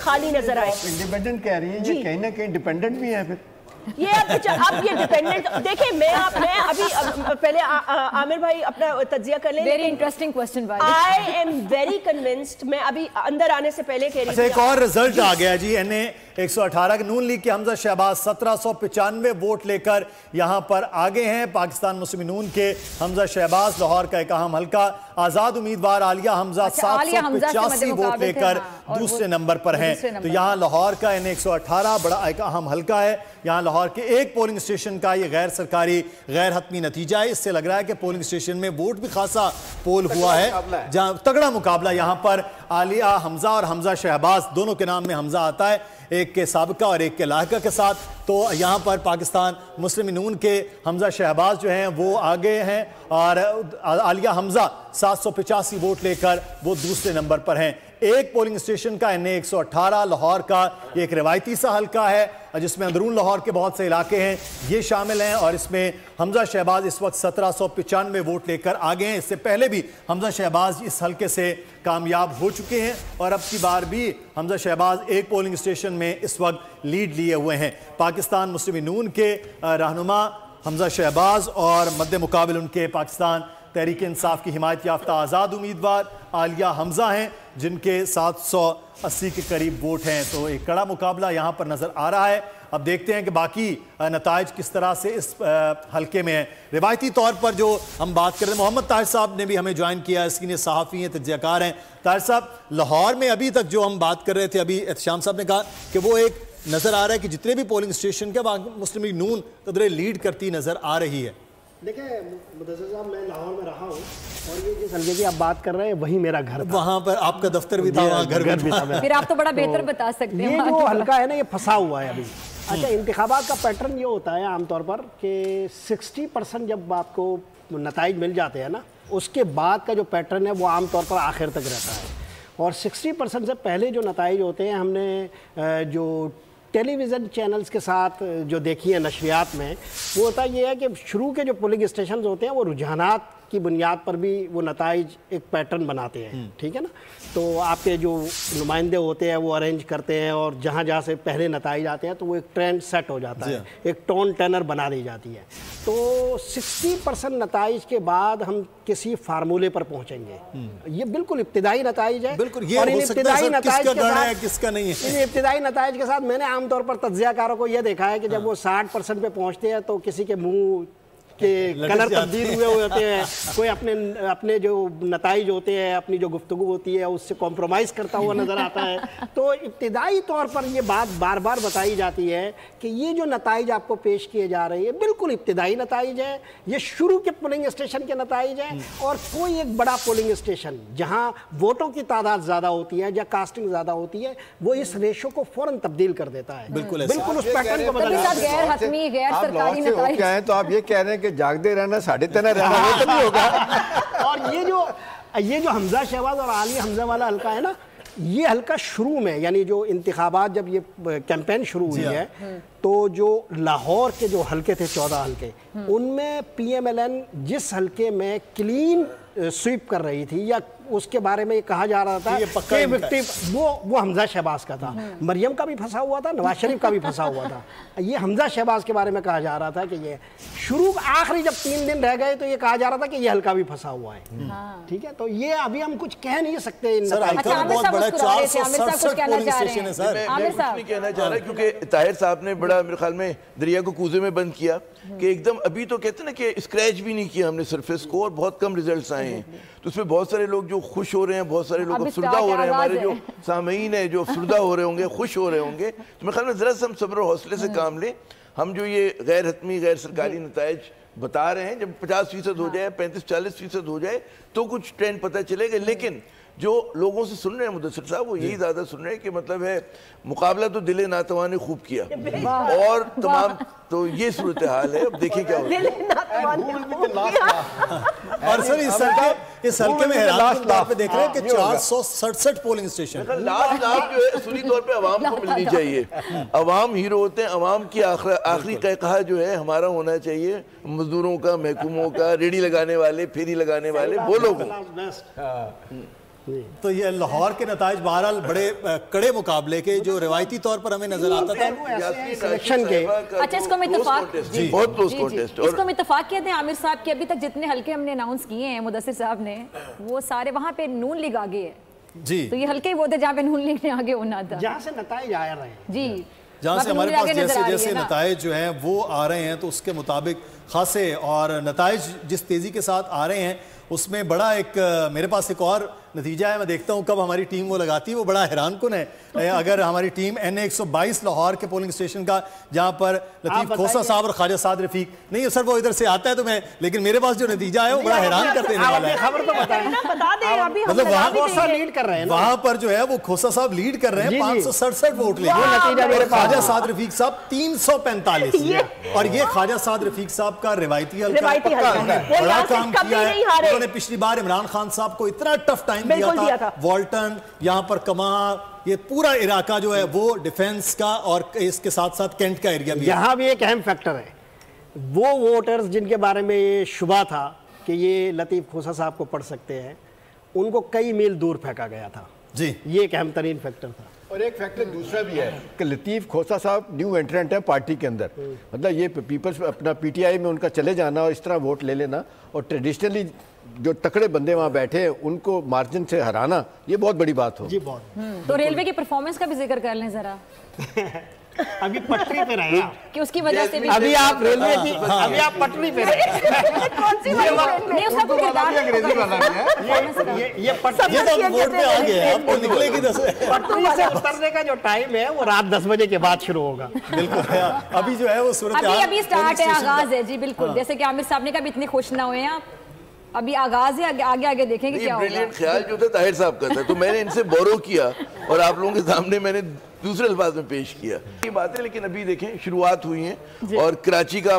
خالی نظر آئے. انڈیپینڈنٹ کہہ رہی ہیں یہ کہیں نہ کہیں ڈیپینڈنٹ بھی ہیں پھر. یہ اب یہ ڈیپینڈنٹ دیکھیں میں ابھی پہلے عامر بھائی اپنا تجزیہ کر لیں. ویری انٹرسٹنگ کوسچن بھائی. I am very convinced. میں ابھی اندر آنے سے پہلے کہہ رہی تھی ایک اور رزلٹ آ گیا جی. این اے 118 کے نون لیگ کے حمزہ شہباز 1795 ووٹ لے کر یہاں پر آگے ہیں. پاکستان مسلم نون کے حمزہ شہباز لاہور کا ایک اہم حلقہ. آزاد امیدوار عالیہ حمزہ 785 ووٹ لے کر دوسرے نمبر پر ہیں. تو یہاں لاہور کا این اے 118 بڑا ایک اہم حلقہ ہے. یہاں لاہور کے ایک پولنگ اسٹیشن کا یہ غیر سرکاری غیر حتمی نتیجہ ہے. اس سے لگ رہا ہے کہ پولنگ اسٹیشن میں ووٹ بھی خاصا پول ہوا ہے. جہاں تگڑا مقابلہ یہاں پر عالیہ حمزہ اور حمزہ شہباز دونوں کے نام میں حمزہ آتا ہے, ایک کے سابقہ اور ایک کے لاحقہ کے ساتھ. تو یہاں پر پاکستان مسلم نون کے حمزہ شہباز جو ہیں وہ آگے ہیں اور عالیہ حمزہ 785 ووٹ لے کر وہ دوسرے نمبر پر ہیں. ایک پولنگ اسٹیشن کا این اے 118 لاہور کا یہ ایک روایتی سا حلقہ ہے جس میں اندرون لاہور کے بہت سے علاقے ہیں یہ شامل ہیں, اور اس میں حمزہ شہباز اس وقت 1795 ووٹ لے کر آگے ہیں. اس سے پہلے بھی حمزہ شہباز اس حلقے سے کامیاب ہو چکے ہیں اور اب کی بار بھی حمزہ شہباز ایک پولنگ اسٹیشن میں اس وقت لیڈ لیے ہوئے ہیں. پاکستان مسلم نون کے رہنما حمزہ شہباز اور مد مقابل ان کے پاکستان تحریک انصاف کی حمایت یافتہ آزاد امیدوار عالیہ حمزہ ہیں جن کے 780 کے قریب ووٹ ہیں. تو ایک کڑا مقابلہ یہاں پر نظر آ رہا ہے. اب دیکھتے ہیں کہ باقی نتائج کس طرح سے اس حلقے میں ہیں. روایتی طور پر جو ہم بات کر رہے ہیں, محمد طاہر صاحب نے بھی ہمیں جوائن کیا, اس کی صحافی ہیں, تجزیہ کار ہیں. طاہر صاحب, لاہور میں ابھی تک جو ہم بات کر رہے تھے, ابھی احتشام صاحب نے کہا کہ وہ ایک نظر آ رہا ہے کہ جتنے بھی پولنگ اسٹیشن کے مسلم لیگ نون قدرے لیڈ کرتی نظر آ رہی ہے. دیکھیں مدثر صاحب, میں لاہور میں رہا ہوں اور یہ جس حلقے کی آپ بات کر رہے ہیں وہی میرا گھر تھا. وہاں پر آپ کا دفتر بھی تھا, وہاں گھر بھی تھا. پھر آپ تو بڑا بہتر بتا سکتے ہیں. یہ جو حلقہ ہے نا یہ پھنسا ہوا ہے ابھی. اچھا, انتخابات کا پیٹرن یہ ہوتا ہے عام طور پر کہ 60% جب آپ کو نتائج مل جاتے ہیں نا, اس کے بعد کا جو پیٹرن ہے وہ عام طور پر آخر تک رہتا ہے. اور 60% سے پہلے جو نتائج ہوتے ہیں, ہم نے جو ٹیلی ویژن چینلز کے ساتھ جو دیکھی ہے نشریات میں, وہ ہوتا یہ ہے کہ شروع کے جو پولنگ اسٹیشنز ہوتے ہیں وہ رجحانات کی بنیاد پر بھی وہ نتائج ایک پیٹرن بناتے ہیں. ٹھیک ہے نا. تو آپ کے جو نمائندے ہوتے ہیں وہ ارینج کرتے ہیں اور جہاں جہاں سے پہلے نتائج آتے ہیں تو وہ ایک ٹرینڈ سیٹ ہو جاتا ہے, ایک ٹون ٹینر بنا دی جاتی ہے. تو 60% نتائج کے بعد ہم کسی فارمولے پر پہنچیں گے. یہ بالکل ابتدائی نتائج ہے. اور ان ابتدائی نتائج کے ساتھ کس کا نہیں ہے, ان ابتدائی نتائج کے ساتھ میں نے عام طور پر تجزیہ کاروں کو یہ دیکھا ہے کہ جب وہ 60% پہ پہنچتے ہیں تو کسی کے منہ کہ کلر تبدیل ہوئے ہوتے ہیں, کوئی اپنے جو نتائج ہوتے ہیں, اپنی جو گفتگو ہوتی ہے اس سے کمپرومائز کرتا ہوا نظر آتا ہے. تو ابتدائی طور پر یہ بات بار بار بتائی جاتی ہے کہ یہ جو نتائج آپ کو پیش کیے جا رہے ہیں بالکل ابتدائی نتائج ہیں, یہ شروع کے پولنگ اسٹیشن کے نتائج ہیں. اور کوئی ایک بڑا پولنگ اسٹیشن جہاں ووٹوں کی تعداد زیادہ ہوتی ہے یا کاسٹنگ زیادہ ہوتی ہے وہ اس ریشو کو فوراً تبدیل کر دیتا ہے, بالکل اس پیٹرن کو بدل دیتا ہے. غیر حتمی غیر سرکاری نتائج کیا ہے, تو آپ یہ کہہ رہے ہیں کہ جاگتے رہنا ساڑھے تنہ رہنا وہ تو نہیں ہوگا. اور یہ جو حمزہ شہباز اور عالیہ حمزہ والا حلقہ ہے نا, یہ حلقہ شروع میں یعنی جو انتخابات جب یہ کیمپین شروع ہوئی ہے تو جو لاہور کے جو حلقے تھے 14 حلقے, ان میں پی ایم ایل این جس حلقے میں کلین سویپ کر رہی تھی یا اس کے بارے میں یہ کہا جا رہا تھا کہ وکٹم وہ حمزہ شہباز کا تھا. مریم کا بھی پھنسا ہوا تھا, نواز شریف کا بھی پھنسا ہوا تھا. یہ حمزہ شہباز کے بارے میں کہا جا رہا تھا کہ یہ شروع آخری جب 3 دن رہ گئے تو یہ کہا جا رہا تھا کہ یہ حلقہ بھی پھنسا ہوا ہے. ٹھیک ہے, تو یہ ابھی ہم کچھ کہہ نہیں سکتے. بہت بڑا 467 پولنگ اسٹیشن ہے سر. میں کچھ نہیں کہنا چاہ رہا کیونکہ طاہر صاحب نے بڑا میرے خیال میں دریا کو کوزے میں بند کیا کہ ایک دم ابھی تو کہتے ہیں نا کہ اسکریچ بھی نہیں کیا ہم نے سرفیس کو اور بہت کم ریزلٹس آئے ہیں. تو اس میں بہت سارے لوگ جو خوش ہو رہے ہیں, بہت سارے لوگ افسردہ ہو رہے ہیں, ہمارے جو سامعین ہیں جو افسردہ ہو رہے ہوں گے, خوش ہو رہے ہوں گے. تو میرے خیال میں ذرا سا ہم صبر و حوصلے سے کام لیں. ہم جو یہ غیر حتمی غیر سرکاری نتائج بتا رہے ہیں, جب 50% ہو جائے, 35-40% ہو جائے تو کچھ ٹرینڈ پتہ چلے گا. لیکن جو لوگوں سے سن رہے ہیں مدثر صاحب وہ یہی زیادہ سن رہے ہیں کہ مطلب ہے مقابلہ تو دل ناتواں نے خوب کیا اور تمام, تو یہ صورتحال ہے. اب دیکھیں کیا ہوتا ہے. اور سر اس حلقے میں حیران طور پہ دیکھ رہے ہیں کہ 467 پولنگ اسٹیشن, لاکھ جو ہے اصولی طور پہ عوام کو ملنی چاہیے. عوام ہیرو ہوتے ہیں. عوام کی آخری قہقہا جو ہے ہمارا ہونا چاہیے, مزدوروں کا, محکوموں کا, ریڑھی لگانے والے, پھیری لگانے والے, وہ لوگ. تو یہ لاہور کے نتائج بہرحال بڑے کڑے مقابلے کے جو روایتی طور پر ہمیں نظر آتا تھا سلیکشن کے اچھا اس کو ہم اتفاق بہت کلوز کانٹیسٹ. اس کو ہم اتفاق کہتے ہیں عامر صاحب کے ابھی تک جتنے حلقے ہم نے اناؤنس کیے ہیں مدثر صاحب نے وہ سارے وہاں پہ نون لیگ آگے ہے جی. تو یہ حلقے وہ تھے جہاں پہ نون لیگ نے آگے ہونا تھا جہاں سے نتائج آ رہے ہیں جی جہاں سے ہمارے پاس جیسے جیسے نتائج جو ہیں وہ آ رہے ہیں تو اس کے مطابق خاصے اور نتائج جس تیزی کے ساتھ آ رہے ہیں اس میں بڑا ایک میرے پاس ایک اور نتیجہ ہے. میں دیکھتا ہوں کب ہماری ٹیم وہ لگاتی ہے, وہ بڑا حیران کن ہے. اگر ہماری ٹیم NA122 لاہور کے پولنگ اسٹیشن کا جہاں پر لطیف کھوسہ صاحب اور خواجہ سعد رفیق نہیں سر وہ ادھر سے آتا ہے تو میں لیکن میرے پاس جو نتیجہ ہے وہ بڑا حیران کر دینے والا ہے. خبر تو بتائیں بتا دیں ابھی مطلب وہاں کھوسہ لیڈ کر رہے ہیں وہاں پر جو ہے وہ کھوسہ صاحب لیڈ کر رہے ہیں 567 ووٹ لے گئے. خواجہ سعد رفیق صاحب 345 اور یہ خواجہ سعد رفیق صاحب کا روایتی حلقہ بڑا کام کیا ہے. انہوں نے پچھلی بار عمران خان صاحب کو اتنا ٹف ٹائم دیا تھا. والٹن یہاں پر کماں یہ پورا علاقہ جو ہے وہ ڈیفنس کا اور اس کے ساتھ ساتھ کینٹ کا ایریا بھی ہے. یہاں بھی ایک اہم فیکٹر ہے, وہ ووٹرز جن کے بارے میں یہ شبہ تھا کہ یہ لطیف کھوسہ صاحب کو پڑھ سکتے ہیں ان کو کئی میل دور پھینکا گیا تھا جی. یہ ایک اہم ترین فیکٹر تھا. اور ایک فیکٹر دوسرا بھی ہے کہ لطیف کھوسہ صاحب نیو انٹرنٹ ہے پارٹی کے اندر, مطلب یہ پیپلز اپنا PTI میں ان کا چلے جانا اور اس طرح ووٹ لے لینا اور ٹریڈیشنلی جو تکڑے بندے وہاں بیٹھے ہیں ان کو مارجن سے ہرانا یہ بہت بڑی بات ہو. جی بہت. تو ریلوے کی پرفارمنس کا بھی ذکر کر لیں ذرا ابھی پٹری پہ رہے کہ اس کی وجہ سے بھی ابھی آپ ریلوے کی ابھی آپ پٹری پہ رہے نہیں اس کا کوئی کردار یہ پٹری یہ تو ووٹ پہ آ گیا ہے, آپ کو نکلے گی سے اترنے کا جو ٹائم ہے وہ رات 10 بجے کے بعد شروع ہوگا. بالکل ابھی جو ہے وہ صورت ابھی سٹارٹ ہے, آغاز ہے. جی بالکل, جیسے کہ عامر صاحب نے کہا ابھی اتنے خوش نہ ہوئے ہیں آپ, ابھی آغاز ہے, آگے آگے دیکھیں کہ کیا ہوگا. بریلینٹ خیال جو تھا طاہر صاحب کا تھا تو میں نے ان سے بورو کیا اور آپ لوگوں کے سامنے میں نے دوسرے الفاظ میں پیش کیا. یہ بات ہے لیکن ابھی دیکھیں شروعات ہوئی ہیں اور کراچی کا